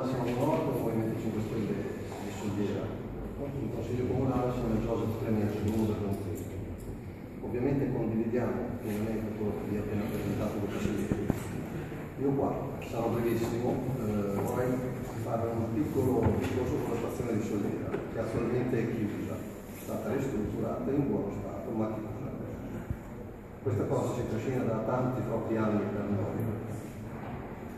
Massimo Morto, Movimento 5 Stelle di Soldiera. In Consiglio Comunale sono Joseph Clemente, numero del Consiglio. Ovviamente condividiamo pienamente quello che vi ha appena presentato da Consigliere. Io qua sarò brevissimo, vorrei fare un piccolo discorso sulla stazione di Soldiera, che attualmente è chiusa, è stata ristrutturata in buono stato, ma chiusa. Questa cosa si trascina da troppi anni per noi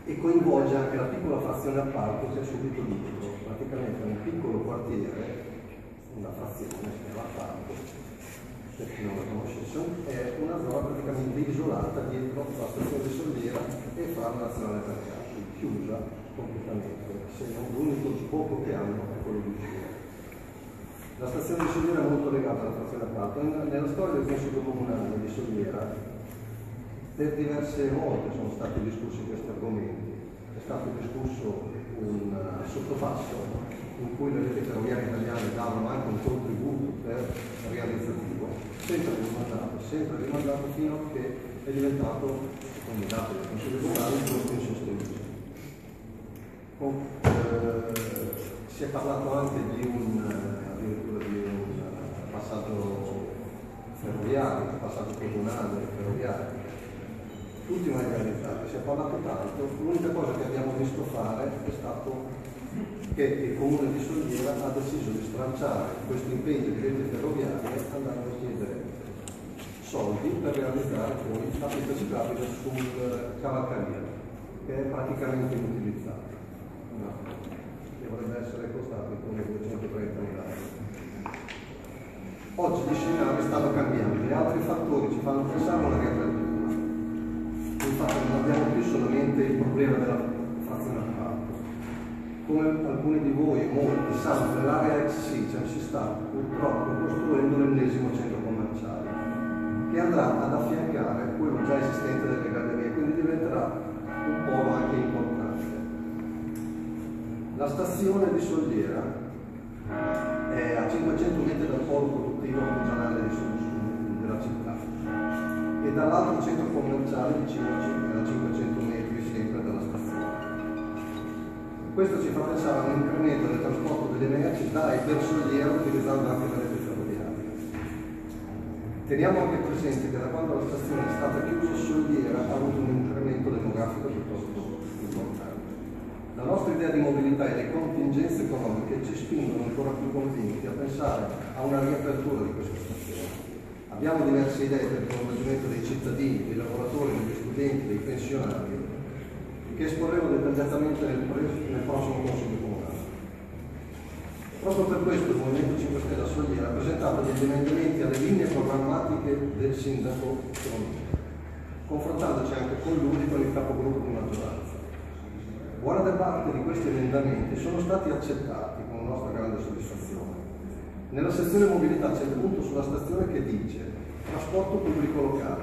e coinvolge anche la piccola frazione appalto che è subito dietro. Praticamente un piccolo quartiere, una frazione che è l'appalto, per chi non la conoscesse, è una zona praticamente isolata dietro la stazione di Soldiera e Farm Nazionale Mercati, chiusa completamente, se non l'unico sbocco che hanno è quello di uscire. La stazione di Soldiera è molto legata alla frazione appalto. Nella storia del Consiglio Comunale di Soldiera per diverse volte sono stati discussi questi argomenti. È stato discusso un sottopasso in cui le reti ferroviarie italiane davano anche un contributo per realizzativo, sempre rimandato fino a che è diventato, secondo i dati del Consiglio Comunale, un costo insostenibile. Si è parlato anche addirittura di un passaggio ferroviario, un passaggio comunale ferroviario. Tutti mai realizzati, si è parlato tanto, l'unica cosa che abbiamo visto fare è stato che il Comune di Soldiera ha deciso di stralciare questo impegno di rete ferroviaria andando a chiedere soldi per realizzare poi la pista ciclabile sul Cavalcaria, che è praticamente inutilizzata. No, dovrebbe essere costato come 230.000 euro. Oggi gli scenari stanno cambiando, gli altri fattori ci fanno pensare a una riapertura. Infatti non abbiamo più solamente il problema della frazione appalto. Come alcuni di voi e molti sanno, nell'area ex Sicem si sta purtroppo costruendo l'ennesimo centro commerciale che andrà ad affiancare quello già esistente delle gallerie, quindi diventerà un polo anche importante. La stazione di Soldiera è a 500 metri dal polo produttivo regionale della città e dall'altro centro commerciale vicino a 500 metri sempre dalla stazione. Questo ci fa pensare a un incremento del trasporto delle merci da e per Soldiera utilizzando anche la rete ferroviaria. Teniamo anche presente che da quando la stazione è stata chiusa Soldiera ha avuto un incremento demografico piuttosto importante. La nostra idea di mobilità e le contingenze economiche ci spingono ancora più convinti a pensare a una riapertura di questa stazione. Abbiamo diverse idee per il coinvolgimento dei cittadini, dei lavoratori, degli studenti, dei pensionati, che esporremo dettagliatamente nel prossimo Consiglio Comunale. Proprio per questo il Movimento 5 Stelle a Soldiera ha presentato degli emendamenti alle linee programmatiche del sindaco Tronini, confrontandoci anche con lui e con il capogruppo di maggioranza. Buona parte di questi emendamenti sono stati accettati con nostra grande soddisfazione. Nella sezione mobilità c'è il punto sulla stazione che dice trasporto pubblico locale,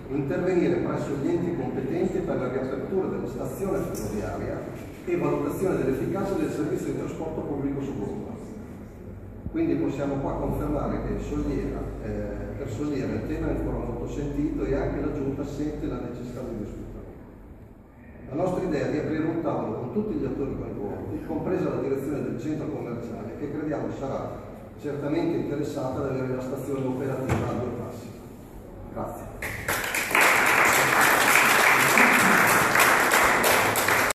intervenire presso gli enti competenti per la riapertura della stazione ferroviaria e valutazione dell'efficacia del servizio di trasporto pubblico su gomma. Quindi possiamo qua confermare che per Soldiera il tema è ancora molto sentito e anche la Giunta sente la necessità di discutere. La nostra idea è di aprire un tavolo con tutti gli attori coinvolti, compresa la direzione del centro commerciale, che crediamo sarà certamente interessata ad avere la stazione operativa a due passi. Grazie.